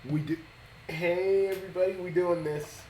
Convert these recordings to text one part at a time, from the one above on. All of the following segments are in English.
We do. Hey everybody, we doing this.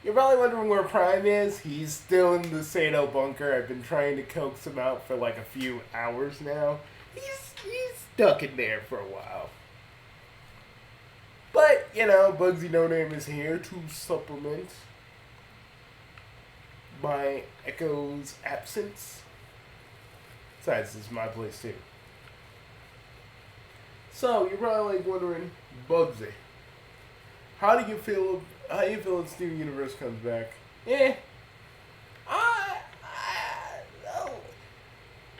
You're probably wondering where Prime is. He's still in the Sato bunker. I've been trying to coax him out for like a few hours now. He's stuck in there for a while. But Bugsy No Name is here to supplement my Echo's absence. Besides, this is my place too. So you're probably like wondering, Bugsy, how do you feel? How do you feel when Steven Universe comes back? Yeah, I,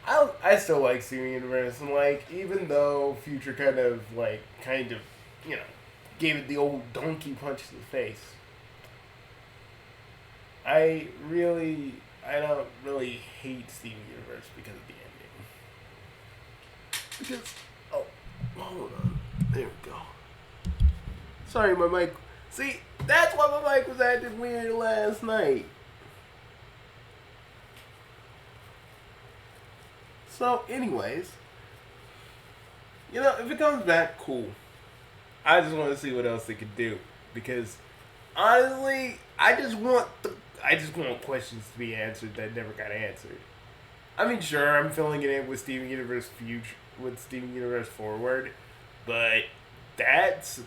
I, I still like Steven Universe, and like even though Future kind of you know gave it the old donkey punch to the face, I don't really hate Steven Universe because of the ending. Because hold on, there we go. Sorry, my mic. See, that's why my mic was acting weird last night. So, anyways, if it comes back, cool. I just want to see what else they could do because honestly, I just want questions to be answered that never got answered. I mean, sure, I'm filling it in with Steven Universe Future, with Steven Universe Forward, but that's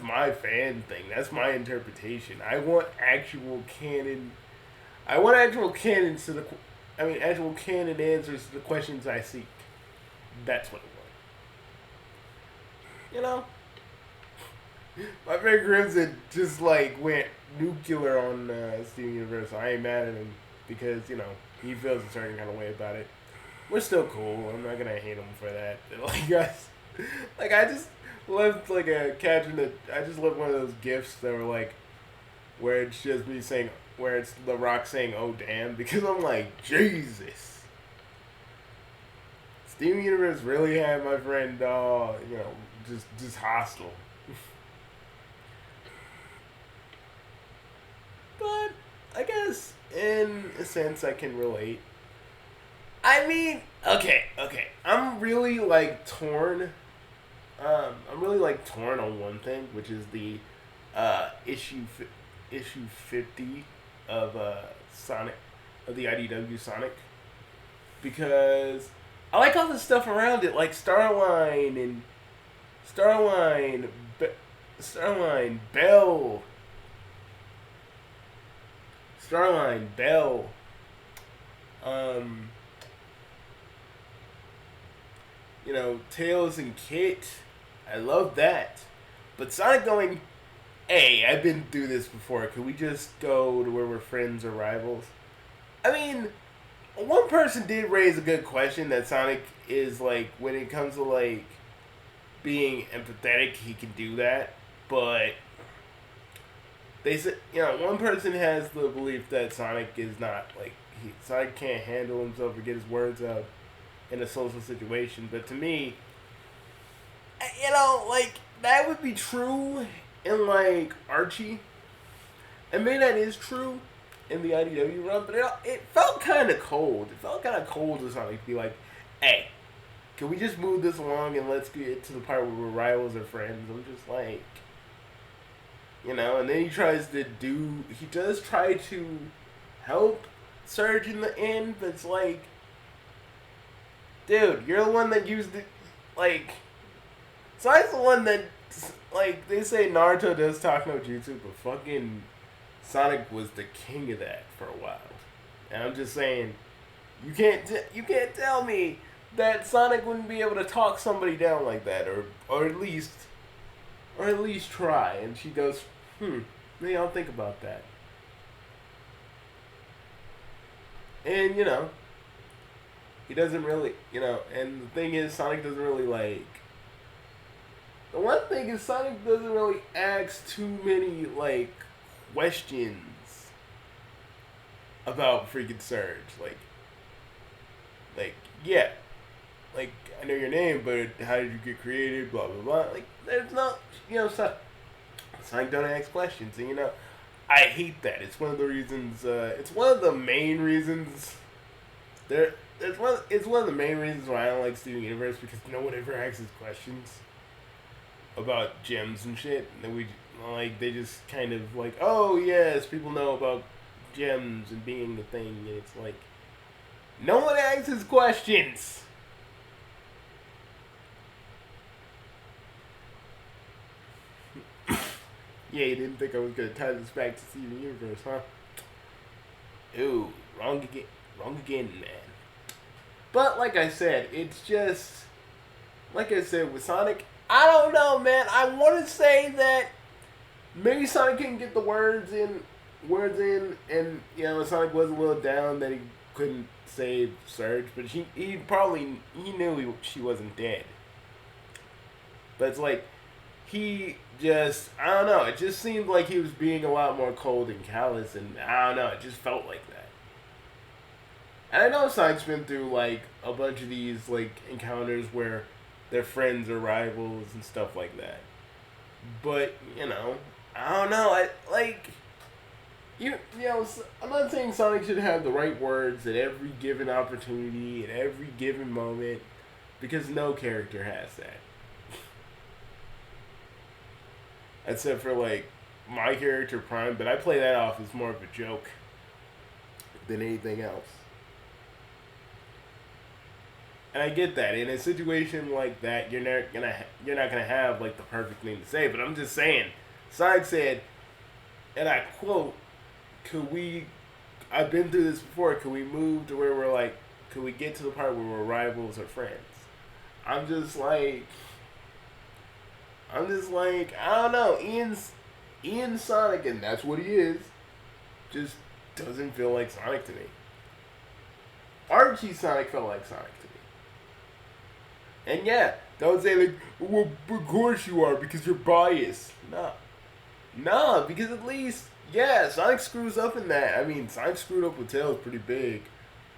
my fan thing. That's my interpretation. I want actual canon. I want actual canon actual canon answers to the questions I seek. That's what I want. My friend Crimson just went nuclear on Steven Universe. I ain't mad at him because he feels a certain kind of way about it. We're still cool. I'm not gonna hate him for that. Guys, I just left I just left one of those gifs that were where it's just me saying, where it's The Rock saying, "Oh damn," because I'm like, Jesus. Steven Universe really had my friend, just hostile. But I guess in a sense I can relate. I mean, okay. I'm really torn. I'm really torn on one thing, which is the issue 50 of Sonic, of the IDW Sonic, because I like all the stuff around it, like Starline, Belle, Belle, Tails and Kit. I love that. But Sonic going, hey, I've been through this before. Could we just go to where we're friends or rivals? I mean, one person did raise a good question that Sonic is when it comes to being empathetic, he can do that. But they said, one person has the belief that Sonic is not Sonic can't handle himself or get his words out in a social situation. But to me, that would be true in Archie, and maybe that is true in the IDW run. But it felt kind of cold. It felt kind of cold to Sonic to be like, "Hey, can we just move this along and let's get to the part where we're rivals or friends?" I'm just and then he does try to help Surge in the end, but it's dude, you're the one that used it, so I'm the one that, they say Naruto does talk no jutsu, but fucking Sonic was the king of that for a while. And I'm just saying, you can't tell me that Sonic wouldn't be able to talk somebody down like that, or at least try. And she goes, maybe I'll think about that. And he doesn't really, and the thing is, Sonic doesn't really the one thing is, Sonic doesn't really ask too many questions about freaking Surge. Yeah, I know your name, but how did you get created? Blah blah blah. There's not, Sonic don't ask questions, and I hate that. It's one of the reasons. It's one of the main reasons. It's one of the main reasons why I don't like Steven Universe, because no one ever asks questions. about gems and shit. And we like they just kind of like, oh yes, people know about gems and being the thing. And it's like no one asks questions. Yeah, you didn't think I was gonna tie this back to Steven Universe, huh? Ooh, wrong again, man. But like I said, it's just like I said with Sonic. I don't know, man. I want to say that maybe Sonic couldn't get the words in, and you know Sonic was a little down that he couldn't save Surge, but he probably he knew she wasn't dead. But it's like he just I don't know. It just seemed like he was being a lot more cold and callous, and I don't know. It just felt like that. And I know Sonic's been through like a bunch of these like encounters where their friends are rivals and stuff like that. But you know, I don't know. I like you know. I'm not saying Sonic should have the right words at every given opportunity, at every given moment, because no character has that. Except for like my character Prime, but I play that off as more of a joke than anything else. And I get that in a situation like that, you're not gonna have like the perfect thing to say. But I'm just saying, Sonic said, and I quote, "Could we? I've been through this before. Could we move to where we're like, could we get to the part where we're rivals or friends?" I'm just like, I don't know. Ian Sonic, and that's what he is. Just doesn't feel like Sonic to me. Archie Sonic felt like Sonic to me. And yeah, don't say like, well, of course you are because you're biased. No, because at least, yeah, Sonic screws up in that. I mean, Sonic screwed up with Tails pretty big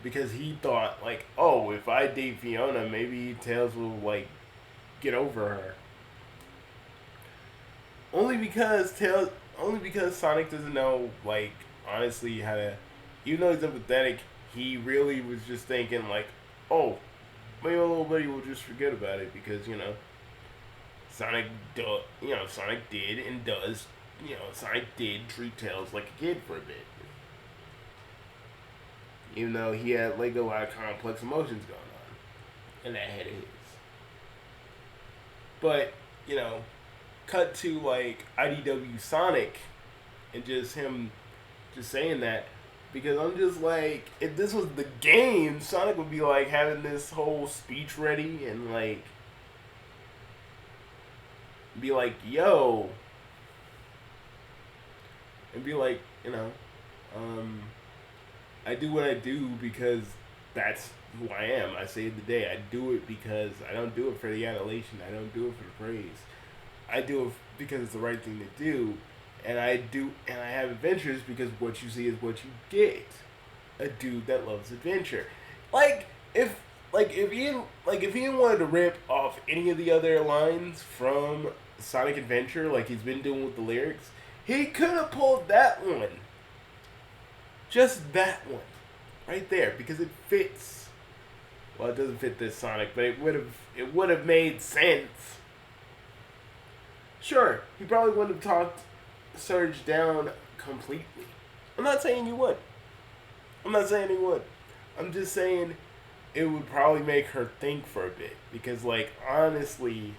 because he thought like, oh, if I date Fiona, maybe Tails will like get over her. Only because Sonic doesn't know like honestly how to. Even though he's empathetic, he really was just thinking like, oh, maybe a little buddy will just forget about it because you know, Sonic did and does, Sonic did treat Tails like a kid for a bit, even though he had like a lot of complex emotions going on in that head of his. But cut to like IDW Sonic and just him just saying that because I'm just like, if this was the game, Sonic would be like having this whole speech ready and like be like, yo, and be like, I do what I do because that's who I am. I saved the day. I do it because I don't do it for the adulation. I don't do it for the praise. I do it because it's the right thing to do, and I have adventures because what you see is what you get. A dude that loves adventure. If Ian wanted to rip off any of the other lines from Sonic Adventure, like he's been doing with the lyrics, he could have pulled that one. Just that one, right there, because it fits. Well, it doesn't fit this Sonic, but it would have made sense. Sure, he probably wouldn't have talked Surge down completely. I'm not saying he would. I'm just saying it would probably make her think for a bit. Because, like, honestly,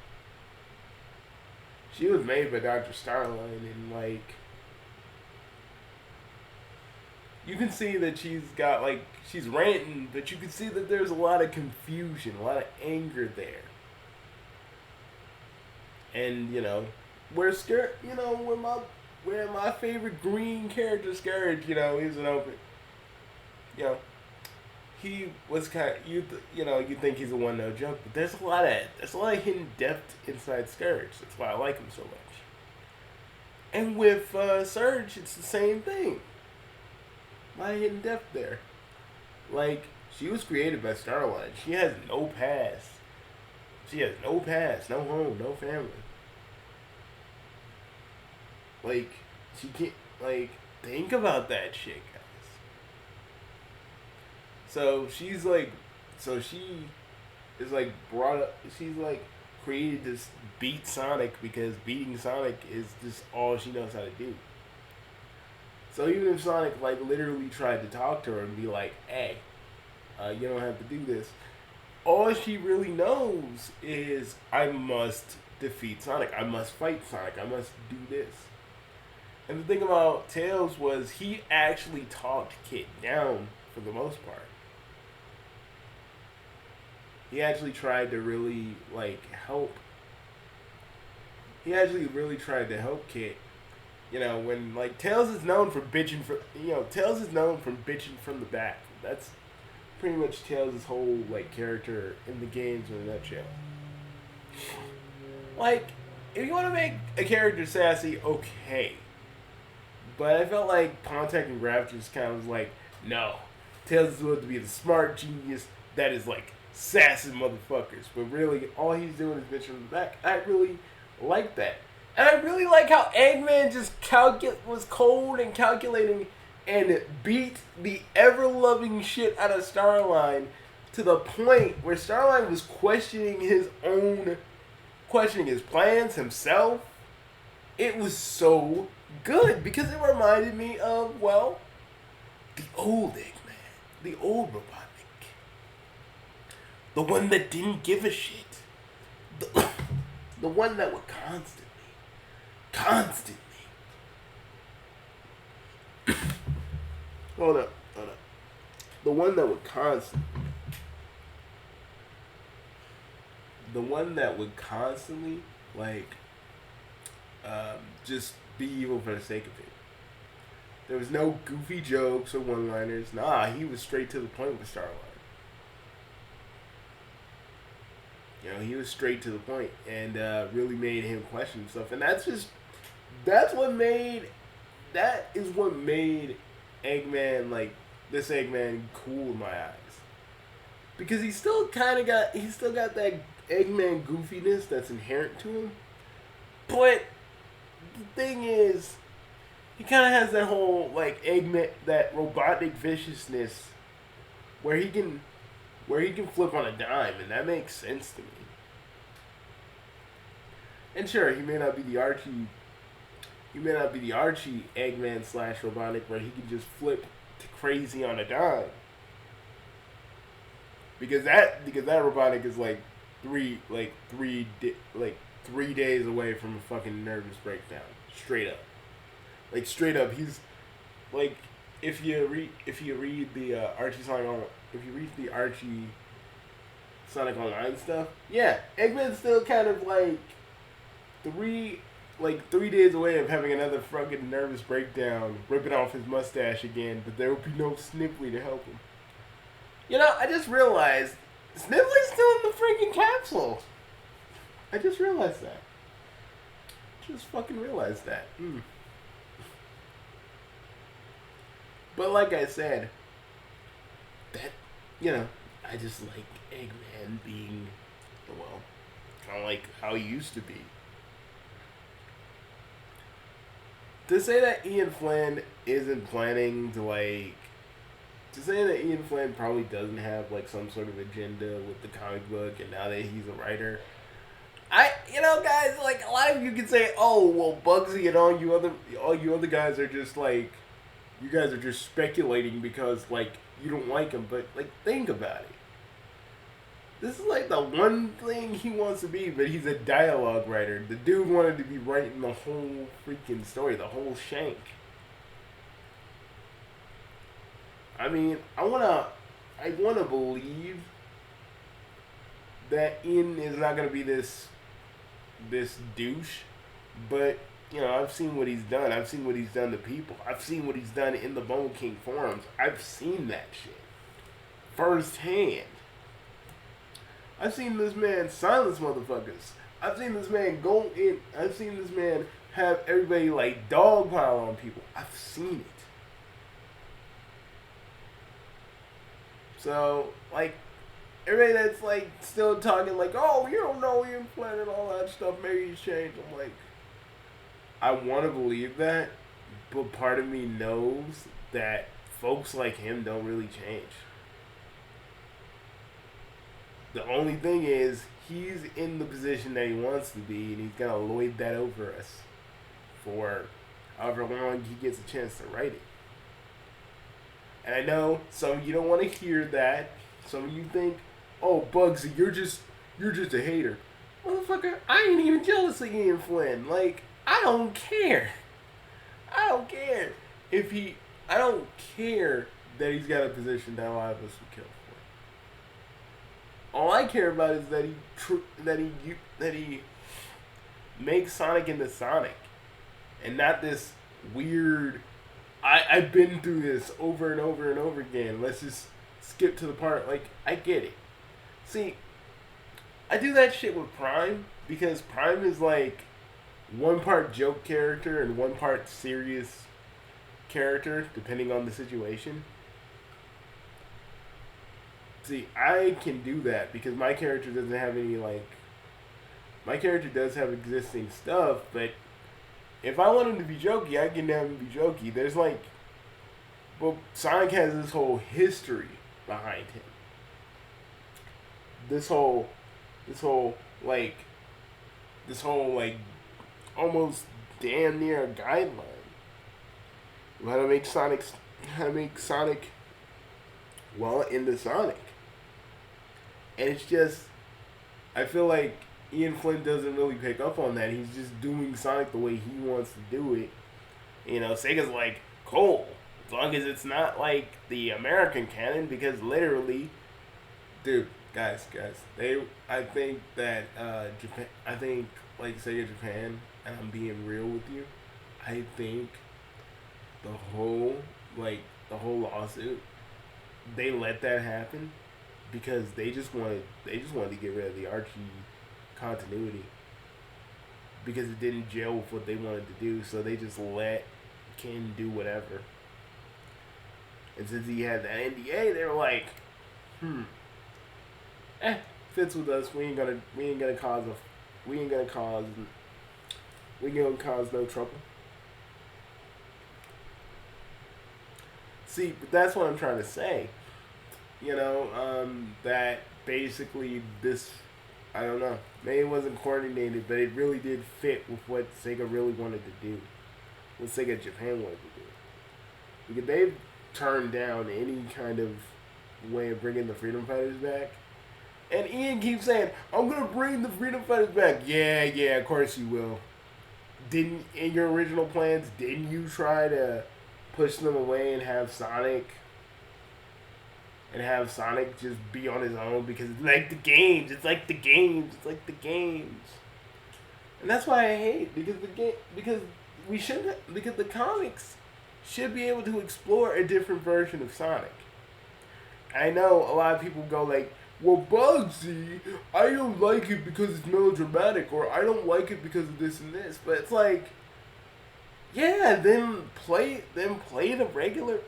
she was made by Dr. Starline, and, like, you can see that she's ranting, but you can see that there's a lot of confusion, a lot of anger there. And, where my favorite green character Scourge, he's an open, he was kind of, you think he's a one-note joke, but there's a lot of hidden depth inside Scourge. That's why I like him so much. And with Surge, it's the same thing. A lot of hidden depth there. Like, she was created by Starline. She has no past. No home, no family. Like, she can't, like, think about that shit, guys. So she is like brought up, she's like created to beat Sonic because beating Sonic is just all she knows how to do. So even if Sonic like literally tried to talk to her and be like, "Hey, you don't have to do this," all she really knows is, "I must defeat Sonic. I must fight Sonic. I must do this." And the thing about Tails was he actually talked Kit down for the most part. He actually tried to really like help. He actually really tried to help Kit. You know, when like Tails is known for bitching for, Tails is known for bitching from the back. That's pretty much Tails' whole like character in the games in a nutshell. Like, if you want to make a character sassy, okay. But I felt like Contact and Graph just kind of was like, no, Tails is supposed to be the smart genius that is like sassy motherfuckers. But really, all he's doing is bitching from the back. I really like that. And I really like how Eggman just was cold and calculating and beat the ever-loving shit out of Starline to the point where Starline was questioning his plans himself. It was so good because it reminded me of, well, the old Eggman, the old Robotnik, the one that didn't give a shit, the one that would constantly, hold up, the one that would constantly like just be evil for the sake of it. There was no goofy jokes or one-liners. Nah, he was straight to the point with Starline. He was straight to the point and really made him question himself. And that is what made Eggman, like, this Eggman cool in my eyes. Because he still got that Eggman goofiness that's inherent to him. But the thing is, he kind of has that whole, like, Eggman, that robotic viciousness where he can flip on a dime, and that makes sense to me. And sure, he may not be the Archie Eggman / Robotnik where he can just flip to crazy on a dime. Because that Robotnik is like 3 days away from a fucking nervous breakdown. Straight up. Like straight up, he's like, if you read the Archie Sonic Online stuff, yeah, Eggman's still kind of like 3 days away of having another fucking nervous breakdown, ripping off his mustache again, but there will be no Sniffly to help him. I just realized Sniffly's still in the freaking capsule. I just realized that. Just fucking realized that. But like I said, that, I just like Eggman being, well, kind of like how he used to be. To say that Ian Flynn isn't planning to say that Ian Flynn probably doesn't have like some sort of agenda with the comic book, and now that he's a writer, guys, like a lot of you can say, oh, well, Bugsy and all you other guys are just like, you guys are just speculating because like you don't like him, but like think about it. This is like the one thing he wants to be, but he's a dialogue writer. The dude wanted to be writing the whole freaking story, the whole shank. I mean, I wanna believe that Ian is not gonna be this douche, but I've seen what he's done. I've seen what he's done to people. I've seen what he's done in the Bone King forums. I've seen that shit firsthand. I've seen this man silence motherfuckers. I've seen this man go in. I've seen this man have everybody like dogpile on people. I've seen it. So, like, everybody that's like still talking like, oh, you don't know Ian Flynn and all that stuff, maybe he's changed. I'm like, I want to believe that, but part of me knows that folks like him don't really change. The only thing is, he's in the position that he wants to be, and he's gonna lord that over us for however long he gets a chance to write it. And I know some of you don't want to hear that. Some of you think, "Oh, Bugsy, you're just a hater." Motherfucker, I ain't even jealous of Ian Flynn. Like, I don't care. I don't care if he. I don't care that he's got a position that a lot of us would kill for. All I care about is that he makes Sonic into Sonic, and not this weird. I've been through this over and over and over again. Let's just skip to the part. Like, I get it. See, I do that shit with Prime because Prime is like one part joke character and one part serious character, depending on the situation. See, I can do that because my character doesn't have any, like... My character does have existing stuff, but if I want him to be jokey, I can have him be jokey. There's like... Well, Sonic has this whole history behind him. This whole, like, almost damn near a guideline. How to make Sonic well into Sonic. And it's just, I feel like Ian Flynn doesn't really pick up on that. He's just doing Sonic the way he wants to do it. You know, Sega's like, cool, as long as it's not like the American canon, because literally, dude, guys, I think that Japan, like Sega Japan, and I'm being real with you, I think the whole lawsuit, they let that happen because they just wanted to get rid of the Archie continuity because it didn't gel with what they wanted to do, so they just let Ken do whatever. And since he had that NDA, they were like, fits with us. We ain't gonna cause no trouble. See, but that's what I'm trying to say. You know, that basically this, I don't know, maybe it wasn't coordinated, but it really did fit with what Sega really wanted to do. What Sega Japan wanted to do. Because they've turned down any kind of way of bringing the Freedom Fighters back. And Ian keeps saying, I'm going to bring the Freedom Fighters back. Yeah, of course you will. In your original plans, didn't you try to push them away and have Sonic just be on his own? Because it's like the games. And that's why I hate, because because the comics should be able to explore a different version of Sonic. I know a lot of people go like, well, Bugsy, I don't like it because it's melodramatic, or I don't like it because of this and this. But it's like, yeah, then play the regular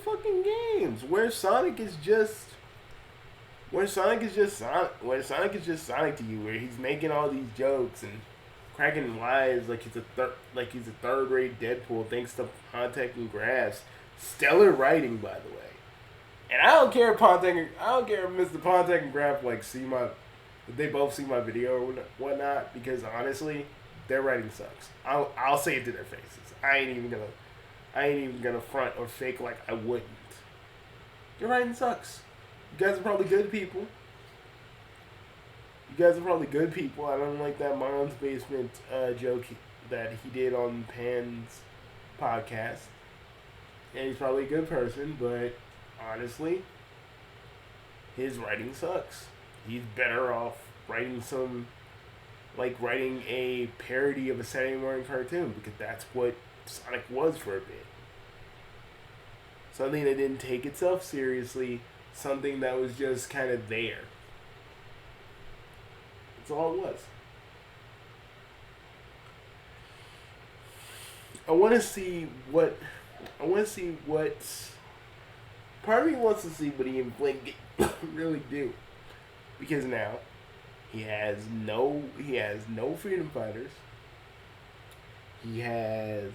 fucking games where Sonic is just Sonic to you, where he's making all these jokes and cracking wise like he's a third-rate Deadpool thanks to Pontek and Graff's stellar writing, by the way. And I don't care if Mr. Pontek and Graff they both see my video or whatnot, because honestly, their writing sucks. I'll say it to their faces. I ain't even gonna front or fake like I wouldn't. Your writing sucks. You guys are probably good people. I don't like that Mom's Basement joke that he did on Pan's podcast. And he's probably a good person, but honestly, his writing sucks. He's better off writing writing a parody of a Saturday morning cartoon, because that's what Sonic was for a bit. Something that didn't take itself seriously, something that was just kind of there. That's all it was. I want to see what part of me wants to see what Ian Flynn really do, because now he has no Freedom Fighters. He has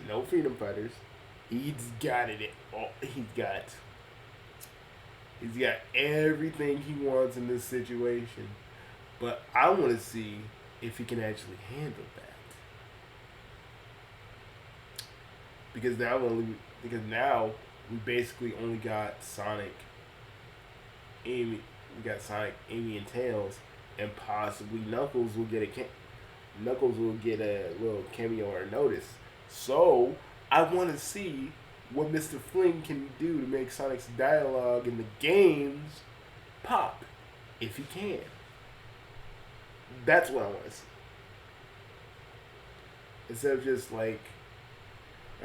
no Freedom Fighters. He's got it all. He's got everything he wants in this situation. But I want to see if he can actually handle that. Because now we basically only got Sonic, Amy. We got Sonic, Amy, and Tails, and possibly Knuckles will get a little cameo or notice. So I want to see what Mr. Flynn can do to make Sonic's dialogue in the games pop, if he can. That's what I want to see. Instead of just like,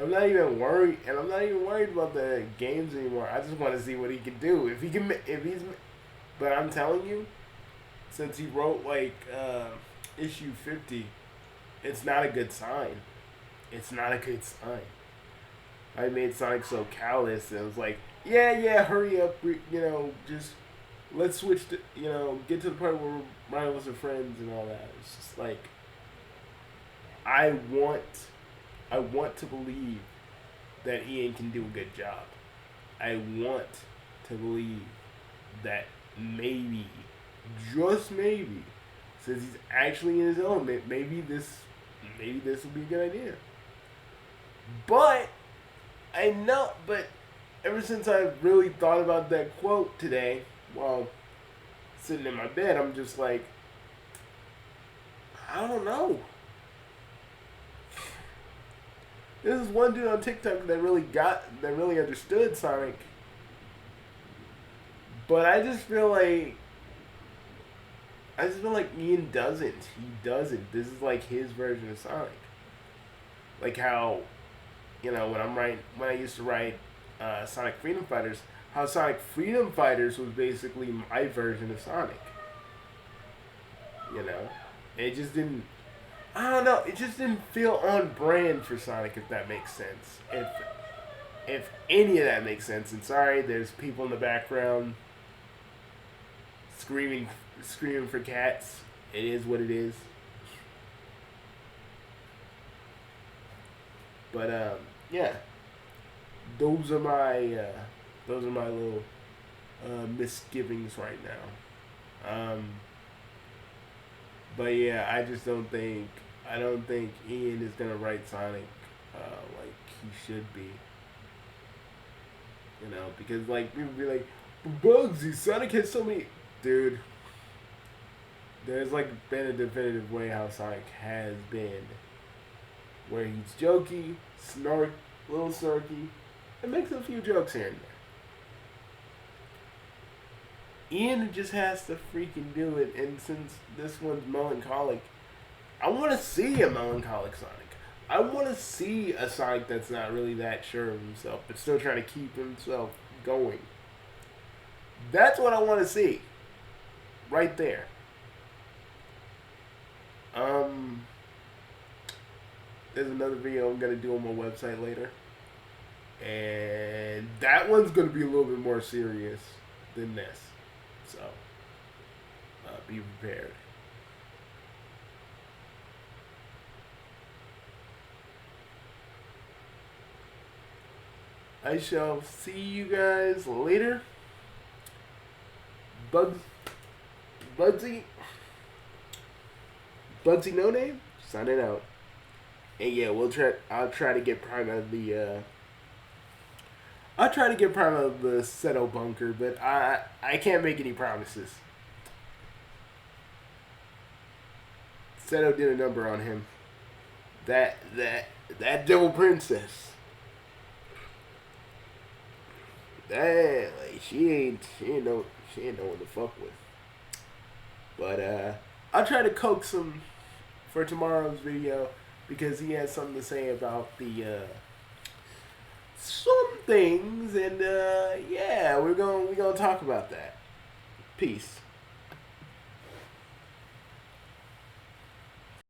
I'm not even worried, and I'm not even worried about the games anymore. I just want to see what he can do. But I'm telling you, since he wrote like issue 50, it's not a good sign. It's not a good sign. I made Sonic so callous, and it was like, yeah, hurry up, just let's switch to, get to the part where rivals are friends and all that. It's just like, I want to believe that Ian can do a good job. I want to believe that maybe, just maybe, since he's actually in his element, maybe this would be a good idea. But ever since I really thought about that quote today, while sitting in my bed, I'm just like, I don't know. This is one dude on TikTok that really understood Sonic. But I just feel like Ian doesn't. He doesn't. This is like his version of Sonic. Like how, when I used to write Sonic Freedom Fighters, how Sonic Freedom Fighters was basically my version of Sonic. It just didn't. I don't know. It just didn't feel on brand for Sonic, if that makes sense. If any of that makes sense. And sorry, there's people in the background screaming for cats. It is what it is. But yeah, those are my little misgivings right now. But yeah, I don't think Ian is gonna write Sonic like he should be. Because like people be like, Bugsy, Sonic has so many. Dude, there's like been a definitive way how Sonic has been, where he's jokey, a little snarky, and makes a few jokes here and there. Ian just has to freaking do it, and since this one's melancholic, I want to see a melancholic Sonic. I want to see a Sonic that's not really that sure of himself, but still trying to keep himself going. That's what I want to see. Right there. There's another video I'm going to do on my website later. And that one's going to be a little bit more serious than this. So, be prepared. I shall see you guys later. Bugsy No Name, signing out. And yeah, I'll try to get Prime out of the Seto bunker, but I can't make any promises. Seto did a number on him. That devil princess. That she ain't no one to fuck with. But I'll try to coax him for tomorrow's video because he has something to say about the some things, and yeah, we're gonna talk about that. Peace.